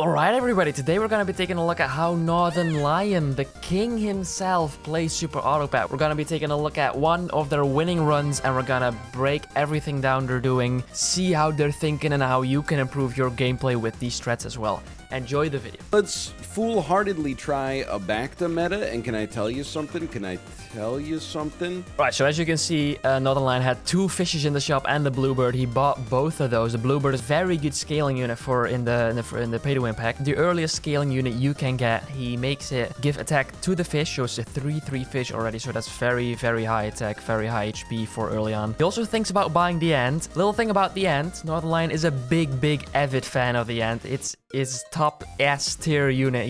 Alright everybody, today we're gonna be taking a look at how Northernlion, the king himself, plays Super Auto Pet. We're gonna be taking a look at one of their winning runs and we're gonna break everything down they're doing, see how they're thinking and how you can improve your gameplay with these strats as well. Enjoy the video. Let's foolhardily try a Bacta meta, and can I tell you something? Right, so as you can see, Northernlion had two fishes in the shop and the bluebird. He bought both of those. The bluebird is very good scaling unit for in the pay to win pack. The earliest scaling unit you can get. He makes it give attack to the fish, so it's a 3/3 fish already. So that's very, very high attack, very high HP for early on. He also thinks about buying the ant. Little thing about the ant, Northernlion is a big avid fan of the ant. It's his top S tier unit.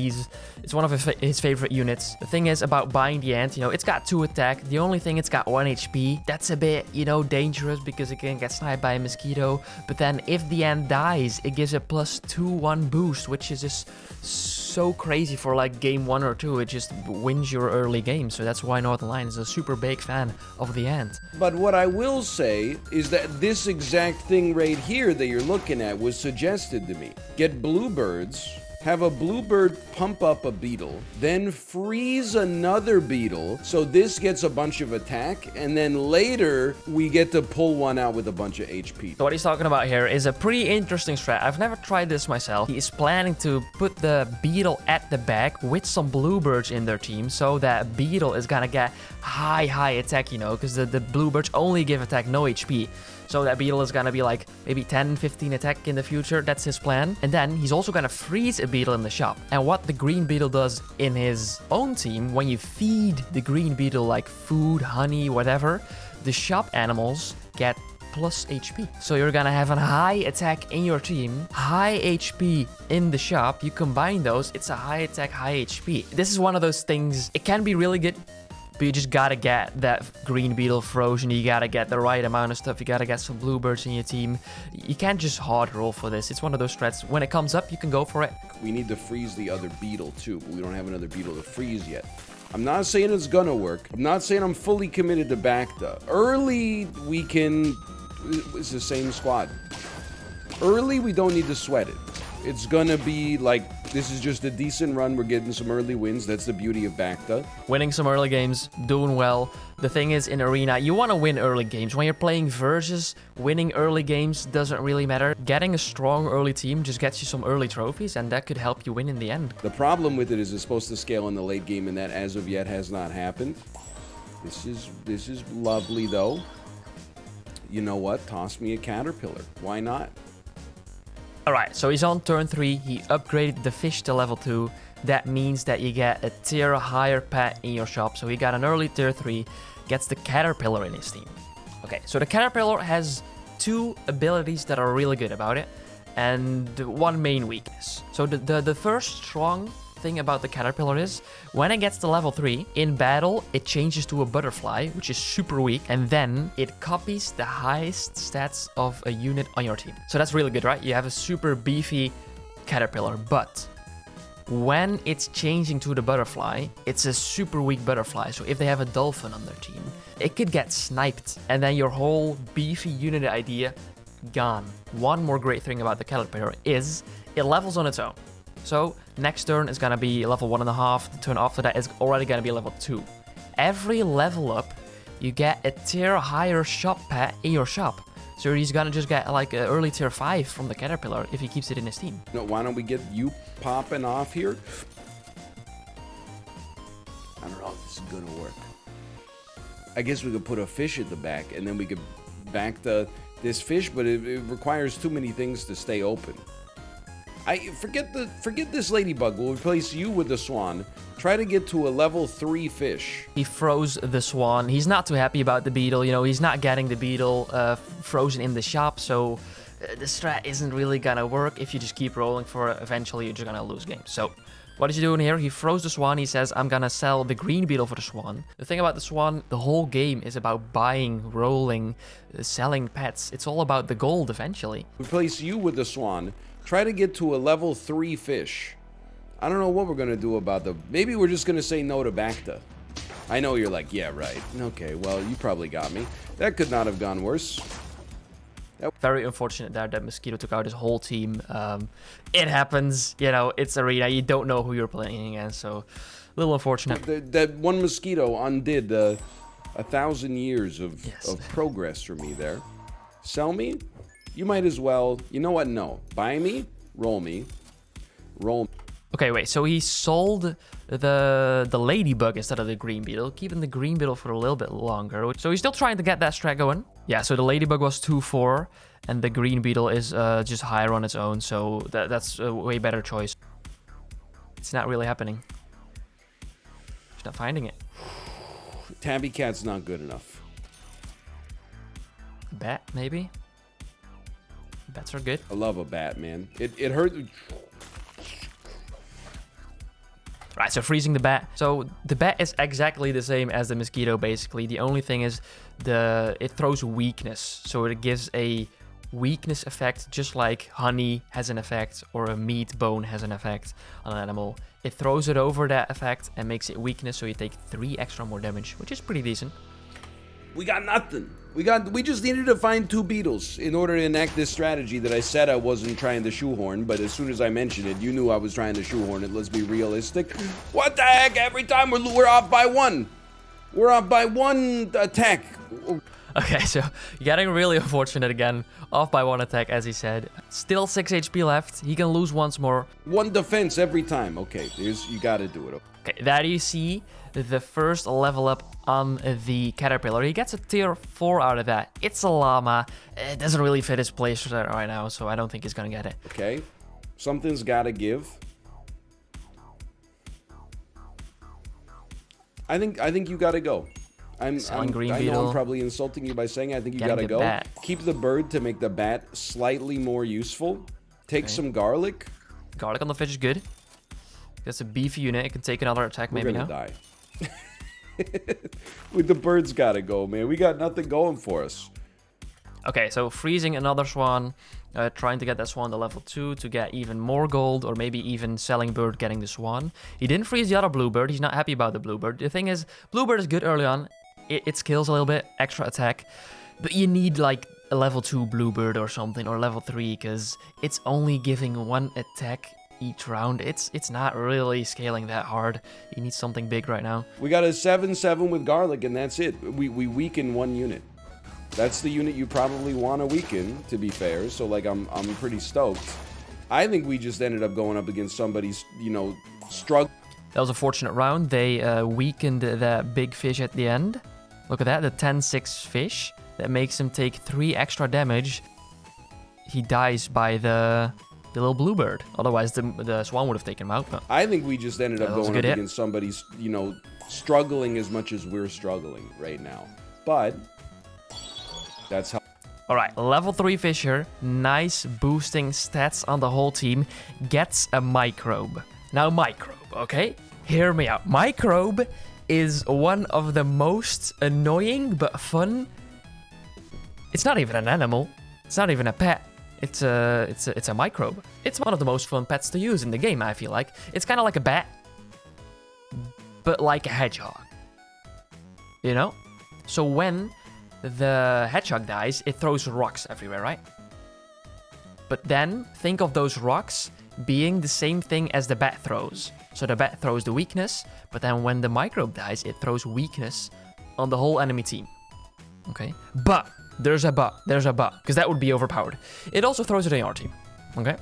It's one of his favorite units. The thing is about buying the ant, you know, it's got 2 attack. The only thing, it's got 1 HP. That's a bit, you know, dangerous because it can get sniped by a mosquito. But then if the ant dies, it gives a +2/1 boost, which is just so crazy for like game 1 or 2. It just wins your early game. So that's why Northernlion is a super big fan of the ant. But what I will say is that this exact thing right here that you're looking at was suggested to me. Get bluebirds, have a bluebird pump up a beetle, then freeze another beetle, so this gets a bunch of attack, and then later we get to pull one out with a bunch of HP. So what he's talking about here is a pretty interesting strat. I've never tried this myself. He is planning to put the beetle at the back with some bluebirds in their team, so that beetle is gonna get high attack, you know, because the bluebirds only give attack, no HP. So that beetle is gonna be like maybe 10-15 attack in the future. That's his plan. And then he's also gonna freeze a beetle in the shop. And what the green beetle does in his own team, when you feed the green beetle like food, honey, whatever, the shop animals get plus HP. So you're gonna have a high attack in your team, high HP in the shop. You combine those, it's a high attack, high HP. This is one of those things, it can be really good, but you just gotta get that green beetle frozen. You gotta get the right amount of stuff. You gotta get some bluebirds in your team. You can't just hard roll for this. It's one of those strats. When it comes up, you can go for it. We need to freeze the other beetle too, but we don't have another beetle to freeze yet. I'm not saying it's gonna work. I'm not saying I'm fully committed to Bacta. Early, we can... It's the same squad. Early, we don't need to sweat it. It's gonna be like, this is just a decent run. We're getting some early wins. That's the beauty of Bacta. Winning some early games, doing well. The thing is, in Arena, you want to win early games. When you're playing versus, winning early games doesn't really matter. Getting a strong early team just gets you some early trophies, and that could help you win in the end. The problem with it is it's supposed to scale in the late game, and that as of yet has not happened. This is lovely, though. You know what? Toss me a caterpillar. Why not? Alright, so he's on turn 3, he upgraded the fish to level 2. That means that you get a tier higher pet in your shop. So he got an early tier 3, gets the caterpillar in his team. Okay, so the caterpillar has 2 abilities that are really good about it, and 1 main weakness. So the first strong thing about the caterpillar is when it gets to level 3 in battle, it changes to a butterfly, which is super weak, and then it copies the highest stats of a unit on your team. So that's really good, right? You have a super beefy caterpillar, but when it's changing to the butterfly, it's a super weak butterfly. So if they have a dolphin on their team, it could get sniped, and then your whole beefy unit idea gone. One more great thing about the caterpillar is it levels on its own. So next turn is gonna be level 1.5. The turn after that is already gonna be level 2. Every level up, you get a tier higher shop pet in your shop. So he's gonna just get like an early tier 5 from the caterpillar if he keeps it in his team. No, why don't we get you popping off here? I don't know if this is gonna work. I guess we could put a fish at the back, and then we could back this fish, but it requires too many things to stay open. Forget this ladybug. We'll replace you with the swan. Try to get to a level 3 fish. He froze the swan. He's not too happy about the beetle. You know, he's not getting the beetle frozen in the shop. So the strat isn't really gonna work. If you just keep rolling for it, eventually you're just gonna lose games. So what is he doing here? He froze the swan. He says, I'm gonna sell the green beetle for the swan. The thing about the swan, the whole game is about buying, rolling, selling pets. It's all about the gold eventually. Replace you with the swan. Try to get to a level 3 fish. I don't know what we're gonna do about maybe we're just gonna say no to Bacta. I know you're like, yeah, right. Okay, well, you probably got me. That could not have gone worse. Very unfortunate there that Mosquito took out his whole team. It happens, you know, it's arena. You don't know who you're playing against, so a little unfortunate. That one Mosquito undid 1,000 years of progress for me there. Sell me? You might as well. You know what? No. Buy me? Roll me. Roll. Okay, wait. So he sold the ladybug instead of the green beetle, keeping the green beetle for a little bit longer. So he's still trying to get that strat going. Yeah, so the ladybug was 2-4, and the green beetle is just higher on its own. So that's a way better choice. It's not really happening. He's not finding it. Tabby Cat's not good enough. Bat, maybe? Bats are good. I love a bat, man. It hurt. Right, so freezing the bat. So the bat is exactly the same as the mosquito, basically. The only thing is it throws weakness. So it gives a weakness effect, just like honey has an effect or a meat bone has an effect on an animal. It throws it over that effect and makes it weakness, so you take 3 extra more damage, which is pretty decent. We got nothing. We just needed to find 2 beetles in order to enact this strategy that I said I wasn't trying to shoehorn, but as soon as I mentioned it, you knew I was trying to shoehorn it. Let's be realistic. What the heck? Every time we're off by 1. We're off by 1 attack. Okay, so getting really unfortunate again. Off by 1 attack, as he said. Still 6 HP left. He can lose once more. 1 defense every time. Okay, you gotta do it. Okay, there you see the first level up on the caterpillar. He gets a tier 4 out of that. It's a llama. It doesn't really fit his place right now, so I don't think he's gonna get it. Okay, something's gotta give. I think you gotta go. I know I'm probably insulting you by saying I think you gotta go. Bat. Keep the bird to make the bat slightly more useful. Take some garlic. Garlic on the fish is good. That's a beefy unit. It can take another attack maybe now. We're gonna die. With the birds gotta go, man. We got nothing going for us. Okay, so freezing another swan, trying to get that swan to level 2 to get even more gold, or maybe even selling bird getting the swan. He didn't freeze the other bluebird. He's not happy about the bluebird. The thing is, bluebird is good early on. It skills a little bit, extra attack, but you need like a level 2 bluebird or something, or level 3, because it's only giving 1 attack each round. It's not really scaling that hard. You need something big right now. We got a 7/7 with garlic, and that's it. We weaken 1 unit. That's the unit you probably want to weaken, to be fair. So like I'm pretty stoked. I think we just ended up going up against somebody's, you know, struggle. That was a fortunate round. They weakened that big fish at the end. Look at that, the 10-6 fish. That makes him take 3 extra damage. He dies by the little bluebird. Otherwise, the swan would have taken him out. But I think we just ended up going up against somebody's, you know, struggling as much as we're struggling right now. But that's how. All right, level 3 fisher. Nice boosting stats on the whole team. Gets a microbe. Now, microbe, okay? Hear me out. Microbe is one of the most annoying but fun. It's not even an animal. It's not even a pet. It's a microbe. It's one of the most fun pets to use in the game, I feel like. It's kind of like a bat, but like a hedgehog. You know? So when the hedgehog dies, it throws rocks everywhere, right? But then think of those rocks being the same thing as the bat throws. So the bat throws the weakness, but then when the microbe dies, it throws weakness on the whole enemy team. Okay? But there's a but, because that would be overpowered. It also throws it on your team. Okay?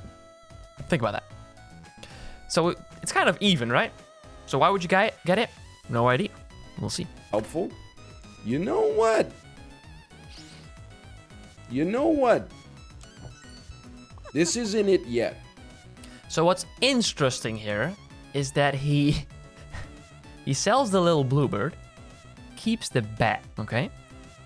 Think about that. So it's kind of even, right? So why would you get it? No idea. We'll see. Helpful? You know what? You know what? This isn't it yet. So what's interesting here is that he sells the little bluebird, keeps the bat, okay?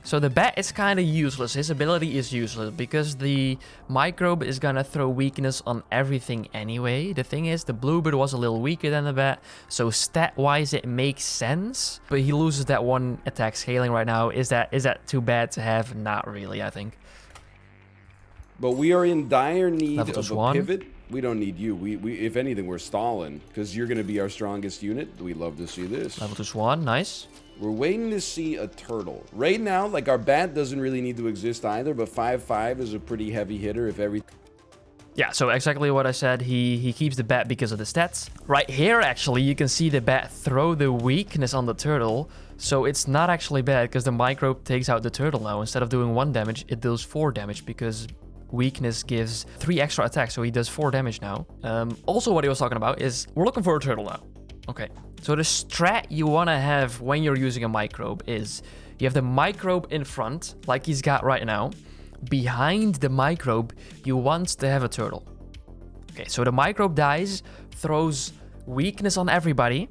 So the bat is kind of useless. His ability is useless because the microbe is gonna throw weakness on everything anyway. The thing is, the bluebird was a little weaker than the bat, so stat-wise it makes sense. But he loses that 1 attack scaling right now. Is that too bad to have? Not really, I think. But we are in dire need Level of a pivot. We don't need you. We if anything, we're stalling because you're going to be our strongest unit. We love to see this. Level 2 swan, nice. We're waiting to see a turtle. Right now, like, our bat doesn't really need to exist either, but 5/5 is a pretty heavy hitter if every... Yeah, so exactly what I said. He keeps the bat because of the stats. Right here, actually, you can see the bat throw the weakness on the turtle. So it's not actually bad because the microbe takes out the turtle now. Instead of doing 1 damage, it does 4 damage because weakness gives 3 extra attacks. So he does 4 damage now. Also, what he was talking about is we're looking for a turtle now. Okay, so the strat you want to have when you're using a microbe is you have the microbe in front, like he's got right now. Behind the microbe, you want to have a turtle. Okay, so the microbe dies, throws weakness on everybody.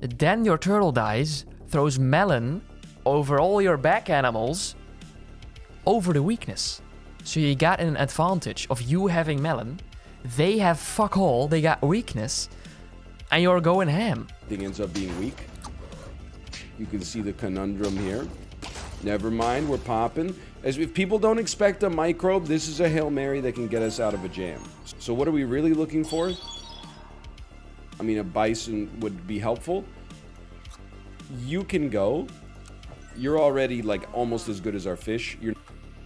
Then your turtle dies, throws melon over all your back animals over the weakness. So you got an advantage of you having melon. They have fuck all, they got weakness. And you're going ham. Thing ends up being weak. You can see the conundrum here. Never mind, we're popping. As if people don't expect a microbe, this is a Hail Mary that can get us out of a jam. So what are we really looking for? I mean, a bison would be helpful. You can go. You're already, like, almost as good as our fish.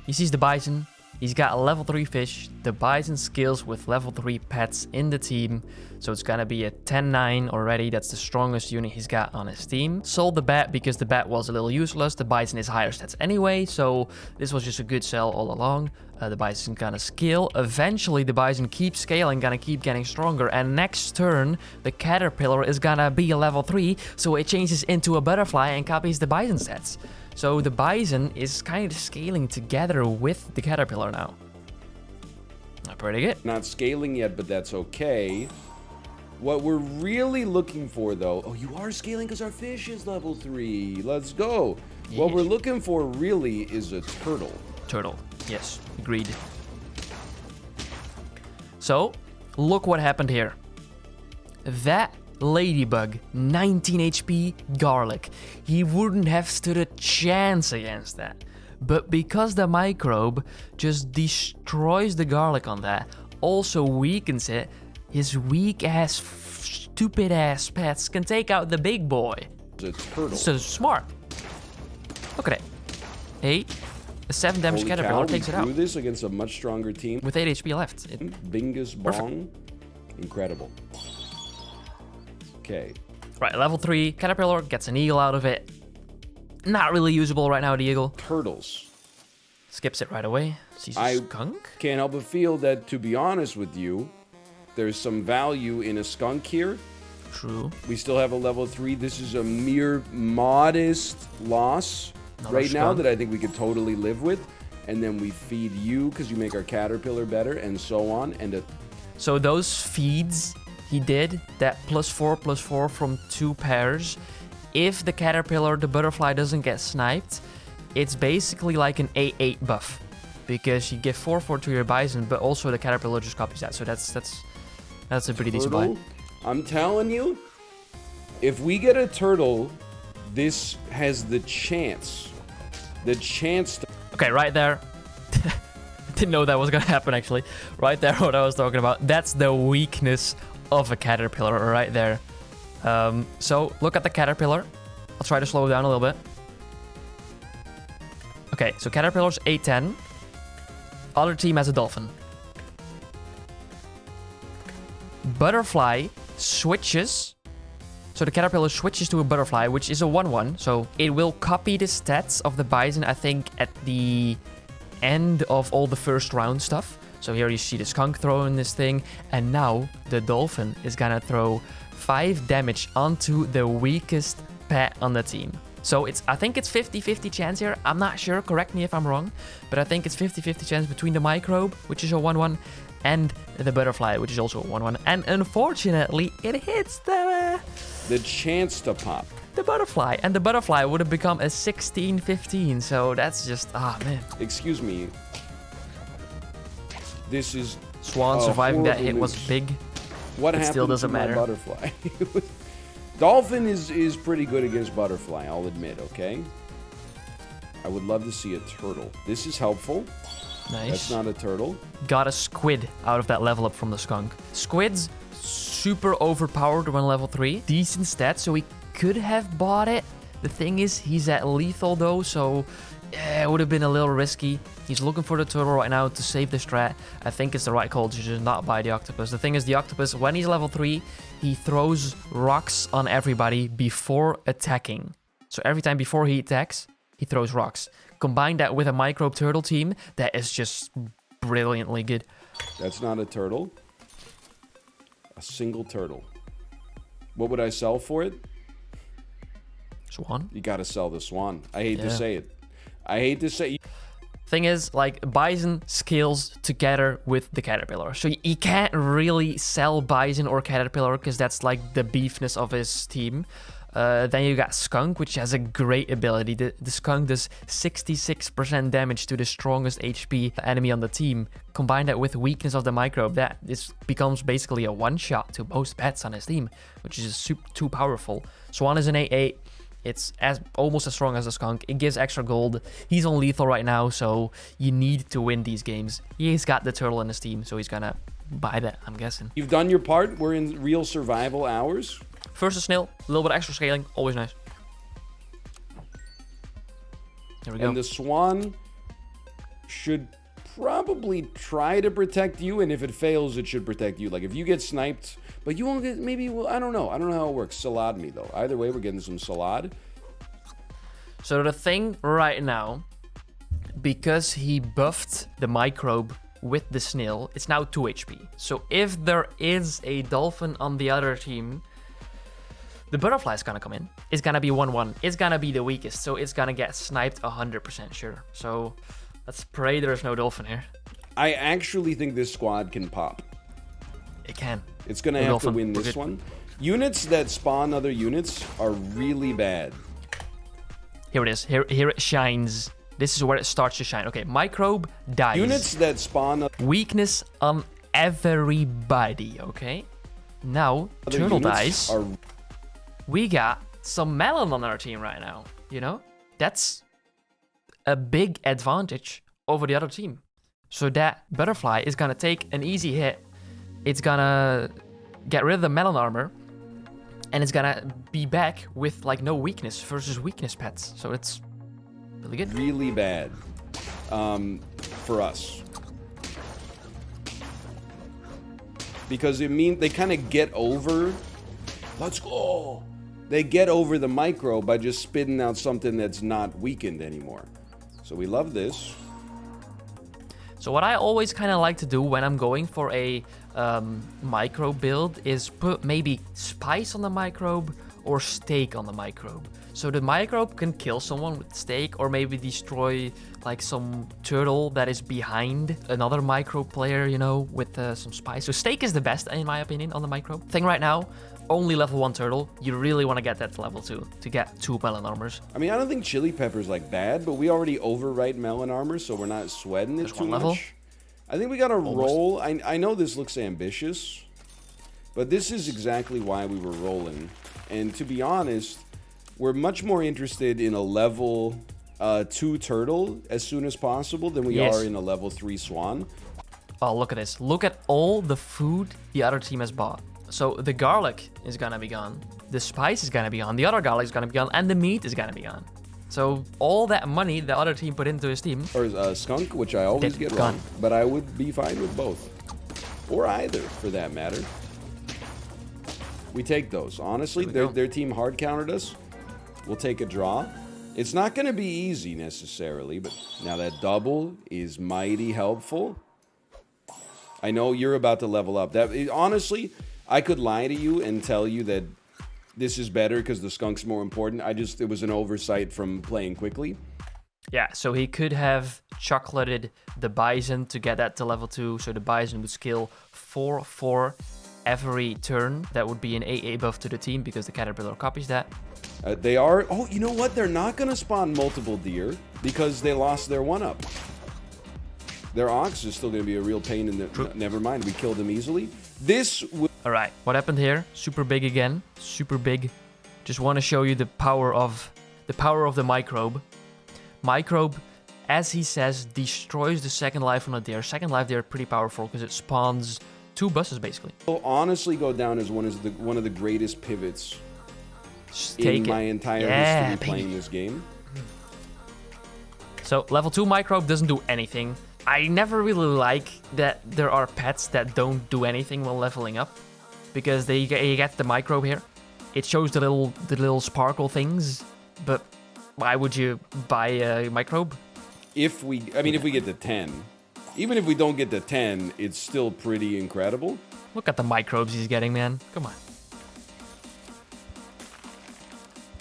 He sees the bison. He's got a level 3 fish. The bison skills with level 3 pets in the team. So it's gonna be a 10-9 already. That's the strongest unit he's got on his team. Sold the bat because the bat was a little useless. The bison is higher stats anyway. So this was just a good sell all along. The bison gonna scale. Eventually the bison keeps scaling, gonna keep getting stronger. And next turn, the caterpillar is gonna be a level 3. So it changes into a butterfly and copies the bison stats. So the bison is kind of scaling together with the caterpillar now. Pretty good. Not scaling yet, but that's okay. What we're really looking for, though... Oh, you are scaling because our fish is level 3. Let's go. Yes. What we're looking for, really, is a turtle. Turtle. Yes. Agreed. So, look what happened here. That ladybug, 19 HP, garlic. He wouldn't have stood a chance against that. But because the microbe just destroys the garlic on that, also weakens it, his weak-ass, stupid-ass pets can take out the big boy. The turtle. So smart. Look at it. 8. A 7 damage caterpillar takes it out. We do this against a much stronger team. With 8 HP left. Bingus bong. Incredible. Okay. Right, level 3. Caterpillar gets an eagle out of it. Not really usable right now, the eagle. Turtles. Skips it right away. Sees a skunk? Can't help but feel that, to be honest with you, there's some value in a skunk here. True. We still have a level 3. This is a mere modest loss right now that I think we could totally live with. And then we feed you because you make our caterpillar better and so on. And so those feeds he did, that +4/+4 from 2 pairs, if the caterpillar, the butterfly doesn't get sniped, it's basically like an 8/8 buff. Because you give 4/4 to your bison, but also the caterpillar just copies that. So that's a pretty decent buy. I'm telling you, if we get a turtle, this has the chance to... Okay, right there. Didn't know that was gonna happen, actually. Right there, what I was talking about. That's the weakness of a caterpillar right there. So, look at the caterpillar. I'll try to slow down a little bit. Okay, so caterpillar's 8/10. Other team has a dolphin. Butterfly switches. So the caterpillar switches to a butterfly, which is a 1/1. So it will copy the stats of the bison, I think, at the end of all the first round stuff. So here you see the skunk throwing this thing. And now the dolphin is gonna throw 5 damage onto the weakest pet on the team. So I think it's 50-50 chance here. I'm not sure, correct me if I'm wrong. But I think it's 50-50 chance between the microbe, which is a 1/1, and the butterfly, which is also a 1/1. And unfortunately, it hits the chance to pop. The butterfly. And the butterfly would have become a 16-15. So that's just, man. Excuse me. This is... Swan surviving that hit was big. What happened still doesn't to my matter. Butterfly? Dolphin is pretty good against butterfly, I'll admit, okay? I would love to see a turtle. This is helpful. Nice. That's not a turtle. Got a squid out of that level up from the skunk. Squid's super overpowered when level 3. Decent stats, so we could have bought it. The thing is, he's at lethal though, so it would have been a little risky. He's looking for the turtle right now to save the strat. I think it's the right call to just not buy the octopus. The thing is, the octopus, when he's level 3, he throws rocks on everybody before attacking. So every time before he attacks, he throws rocks. Combine that with a microbe turtle team, that is just brilliantly good. That's not a turtle. A single turtle. What would I sell for it? Swan? You gotta sell the swan. I hate to say it. I hate to say... Thing is, like, Bison scales together with the Caterpillar. So you can't really sell Bison or Caterpillar because that's like the beefness of his team. Then you got Skunk, which has a great ability. The Skunk does 66% damage to the strongest HP enemy on the team. Combine that with weakness of the microbe, that becomes basically a one-shot to most pets on his team, which is too powerful. Swan is an 8/8. It's almost as strong as a Skunk. It gives extra gold. He's on lethal right now, so you need to win these games. He's got the turtle in his team, so he's gonna buy that, I'm guessing. You've done your part. We're in real survival hours. First a snail, a little bit extra scaling, always nice. There we go. And the swan should probably try to protect you, and if it fails, it should protect you. Like, if you get sniped, but you won't get, maybe, well, I don't know. I don't know how it works. Salad me, though. Either way, we're getting some salad. So the thing right now, because he buffed the microbe with the snail, it's now 2 HP. So if there is a dolphin on the other team, the butterfly is gonna come in. It's gonna be 1/1. It's gonna be the weakest, so it's gonna get sniped 100% sure. So let's pray there's no dolphin here. I actually think this squad can pop. It can. It's gonna have to win this one. Units that spawn other units are really bad. Here it is. Here it shines. This is where it starts to shine. Okay, microbe dies. Units that spawn weakness on everybody. Okay. Now turtle dies. We got some melon on our team right now. You know, that's a big advantage over the other team. So that butterfly is gonna take an easy hit. It's gonna get rid of the melon armor, and it's gonna be back with like no weakness versus weakness pets. So it's really good. Really bad for us. Because it means they kind of get over. Let's go. They get over the micro by just spitting out something that's not weakened anymore. So we love this. So what I always kind of like to do when I'm going for a microbe build is put maybe spice on the microbe or steak on the microbe. So the microbe can kill someone with steak or maybe destroy like some turtle that is behind another microbe player, you know, with some spice. So steak is the best in my opinion on the microbe. Thing right now, only level 1 turtle. You really want to get that to level 2 to get 2 melon armors. I mean, I don't think chili pepper's like bad, but we already overwrite melon armor, so we're not sweating it too much. I think we gotta roll. I know this looks ambitious, but this is exactly why we were rolling. And to be honest, we're much more interested in a level 2 turtle as soon as possible than we are in a level 3 swan. Oh, look at this. Look at all the food the other team has bought. So the garlic is gonna be gone, the spice is gonna be gone, the other garlic is gonna be gone, and the meat is gonna be gone. So all that money the other team put into his team... Or skunk, which I always get wrong, but I would be fine with both. Or either, for that matter. We take those. Honestly, their team hard countered us. We'll take a draw. It's not going to be easy, necessarily, but now that double is mighty helpful. I know you're about to level up. Honestly, I could lie to you and tell you that this is better because the skunk's more important. It was an oversight from playing quickly. Yeah, so he could have chocolated the bison to get that to level 2, so the bison would scale 4/4 every turn. That would be an 8/8 buff to the team because the caterpillar copies that. They are... Oh, you know what? They're not going to spawn multiple deer because they lost their 1-up. Their ox is still going to be a real pain in the... Never mind, we killed them easily. This... All right, what happened here? Super big again. Super big. Just want to show you the power of the microbe. Microbe, as he says, destroys the second life on a deer. Second life, they're pretty powerful because it spawns 2 buses basically. Will honestly go down as one of the greatest pivots Just in take my it. entire Yeah, history baby. playing this game. So level 2 microbe doesn't do anything. I never really like that there are pets that don't do anything while leveling up, because you get the microbe here. It shows the little sparkle things, but why would you buy a microbe? If we get to 10, even if we don't get to 10, it's still pretty incredible. Look at the microbes he's getting, man. Come on.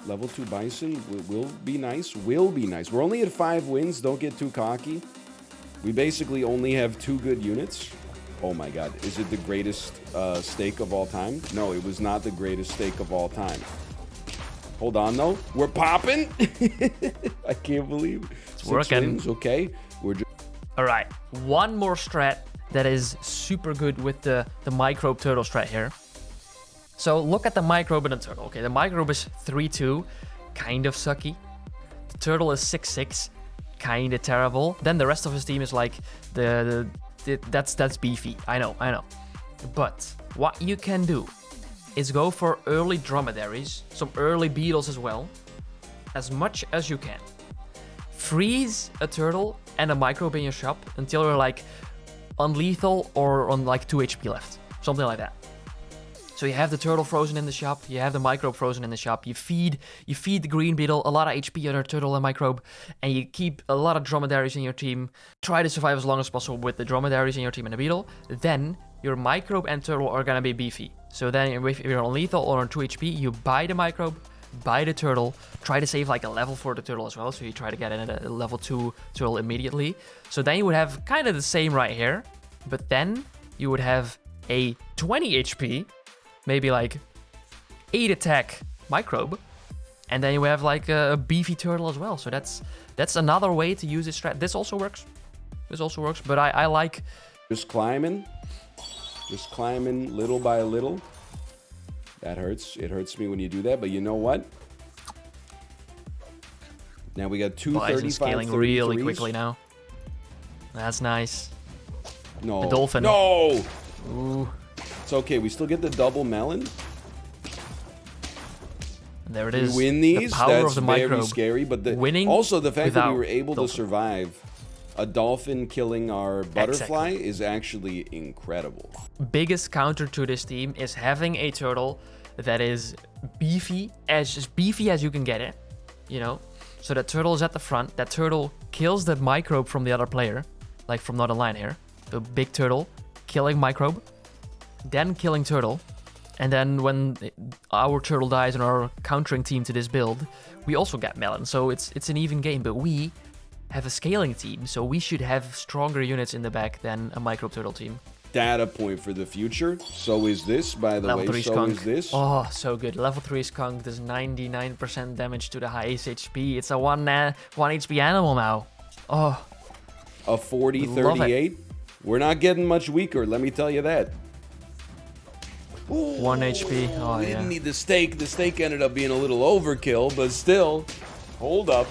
Level 2 Bison will be nice. Will be nice. We're only at 5 wins. Don't get too cocky. We basically only have 2 good units. Oh my god. Is it the greatest stake of all time? No, it was not the greatest stake of all time. Hold on, though. We're popping. I can't believe it's 6 working. wins. Okay. We're just... All right. One more strat that is super good with the microbe turtle strat here. So look at the microbe and the turtle. Okay, the microbe is 3-2, kind of sucky. The turtle is 6-6, kind of terrible. Then the rest of his team is like that's beefy. I know. But what you can do is go for early dromedaries, some early beetles as well, as much as you can. Freeze a turtle and a microbe in your shop until you're like unlethal or on like 2 HP left, something like that. So you have the turtle frozen in the shop, you have the microbe frozen in the shop, you feed the green beetle a lot of HP on your turtle and microbe, and you keep a lot of dromedaries in your team. Try to survive as long as possible with the dromedaries in your team and the beetle. Then your microbe and turtle are gonna be beefy. So then if you're on lethal or on 2 HP, you buy the microbe, buy the turtle, try to save like a level for the turtle as well, so you try to get in at a level 2 turtle immediately. So then you would have kind of the same right here, but then you would have a 20 HP, maybe like 8 attack microbe, and then you have like a beefy turtle as well. So that's another way to use this strat. This also works, but I like just climbing little by little. That hurts. It hurts me when you do that, but you know what? Now we got 235 scaling really quickly now. That's nice. No. The dolphin. No! Ooh. It's okay. We still get the double melon. There it is. We win these. The power That's of the very microbe. scary. But Winning also the fact that we were able dolphin. to survive a dolphin killing our butterfly Exactly. is actually incredible. Biggest counter to this team is having a turtle that is beefy as you can get it, you know. So that turtle is at the front. That turtle kills the microbe from the other player, like from Northernlion here. The big turtle killing microbe, then killing turtle, and then when our turtle dies and our countering team to this build, we also get melon. So it's an even game, but we have a scaling team, so we should have stronger units in the back than a microbe turtle team. Data point for the future. So is this, by the Level way. 3 So skunk. is this. Oh, so good. Level 3 skunk does 99% damage to the highest HP. It's a 1 HP animal now. Oh, A 40-38. We're not getting much weaker, let me tell you that. 1 HP. Oh, We yeah. didn't need the steak. The steak ended up being a little overkill, but still. Hold up.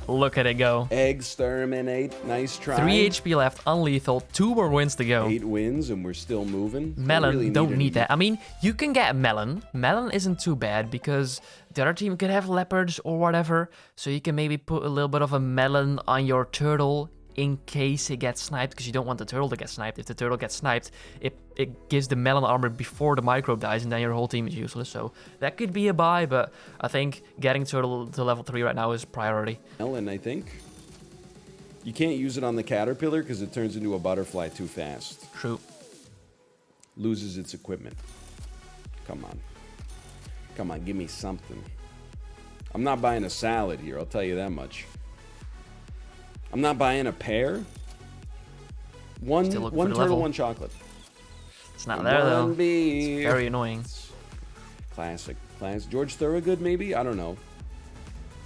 Look at it go. Exterminate. Nice try. 3 HP left, unlethal, 2 more wins to go. 8 wins, and we're still moving. Melon, don't any- need that. I mean, you can get melon. Melon isn't too bad because the other team could have leopards or whatever. So you can maybe put a little bit of a melon on your turtle in case it gets sniped, because you don't want the turtle to get sniped. If the turtle gets sniped, it gives the melon armor before the microbe dies, and then your whole team is useless. So that could be a buy, but I think getting turtle to level 3 right now is priority. Melon, I think. You can't use it on the caterpillar because it turns into a butterfly too fast. True. Loses its equipment. Come on. Come on, give me something. I'm not buying a salad here, I'll tell you that much. I'm not buying a pear. One Still looking for the turtle, level. 1 chocolate. It's not there though. One beef. It's very annoying. Classic. George Thorogood, maybe? I don't know.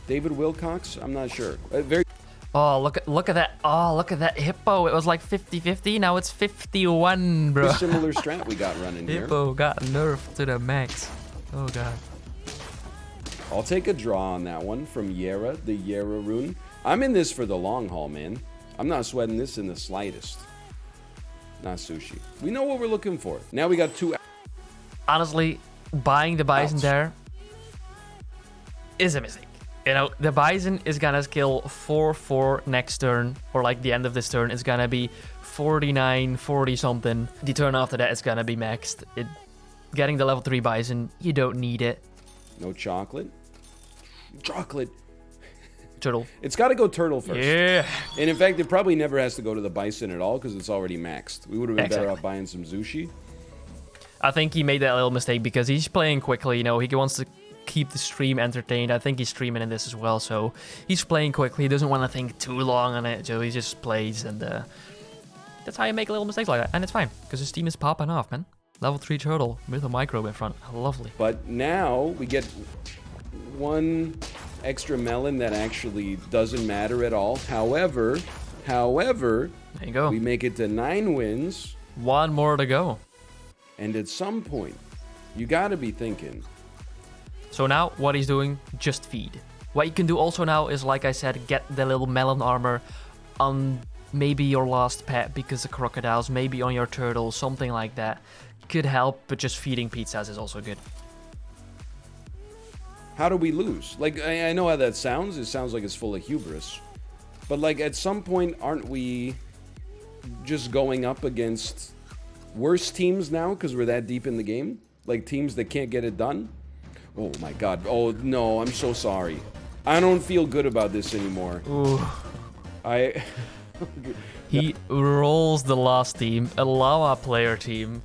David Wilcox? I'm not sure. Very. Oh, look at that. Oh, look at that hippo. It was like 50-50. Now it's 51, bro. Similar strat we got running here. Hippo got nerfed to the max. Oh, God. I'll take a draw on that one from Yera, the Yera rune. I'm in this for the long haul, man. I'm not sweating this in the slightest. Not sushi. We know what we're looking for. Now we got 2. Honestly, buying the bison Ouch. there is a mistake. You know, the Bison is gonna skill 4/4 next turn, or like the end of this turn is gonna be 49, 40 something. The turn after that is gonna be maxed. Getting the level 3 Bison, you don't need it. No chocolate. Chocolate. Turtle. It's got to go turtle first. Yeah. And in fact, it probably never has to go to the Bison at all because it's already maxed. We would have been better off buying some sushi. I think he made that little mistake because he's playing quickly. You know, he wants to keep the stream entertained. I think he's streaming in this as well, so he's playing quickly. He doesn't want to think too long on it, so he just plays, and that's how you make little mistakes like that. And it's fine because his team is popping off, man. Level 3 turtle with a microbe in front. Lovely. But now we get one extra melon that actually doesn't matter at all. However, there you go. we make it to 9 wins. One more to go. And at some point, you gotta be thinking. So now what he's doing, just feed. What you can do also now is, like I said, get the little melon armor on maybe your last pet because of crocodiles, maybe on your turtle, something like that. Could help, but just feeding pizzas is also good. How do we lose? Like, I know how that sounds. It sounds like it's full of hubris. But, like, at some point, aren't we just going up against worse teams now because we're that deep in the game? Like, teams that can't get it done? Oh, my God. Oh, no. I'm so sorry. I don't feel good about this anymore. Ooh. He No. rolls the last team, a llama player team.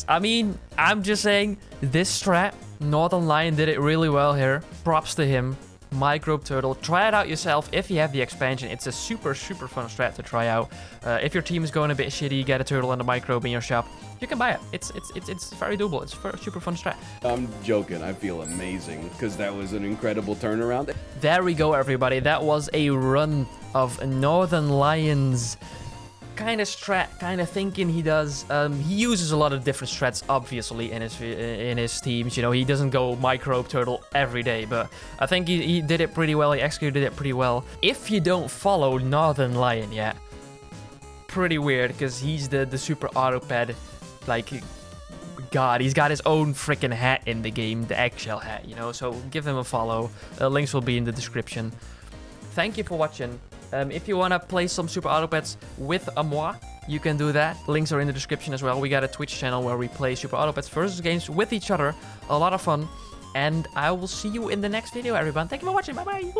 I mean, I'm just saying, this strat, Northernlion did it really well here. Props to him. Microbe turtle. Try it out yourself if you have the expansion. It's a super, super fun strat to try out. If your team is going a bit shitty, get a turtle and a microbe in your shop. You can buy it. It's very doable. It's a super fun strat. I'm joking. I feel amazing because that was an incredible turnaround. There we go, everybody. That was a run of Northernlions. Kind of strat, kind of thinking he does. He uses a lot of different strats, obviously, in his teams. You know, he doesn't go microbe turtle every day, but I think he did it pretty well. He executed it pretty well. If you don't follow Northernlion yet, pretty weird because he's the super auto pet. Like, God, he's got his own freaking hat in the game, the eggshell hat. You know, so give him a follow. Links will be in the description. Thank you for watching. If you want to play some super auto pets with moi, you can do that. Links are in the description as well. We got a Twitch channel where we play super auto pets versus games with each other. A lot of fun. And I will see you in the next video, everyone. Thank you for watching. Bye-bye.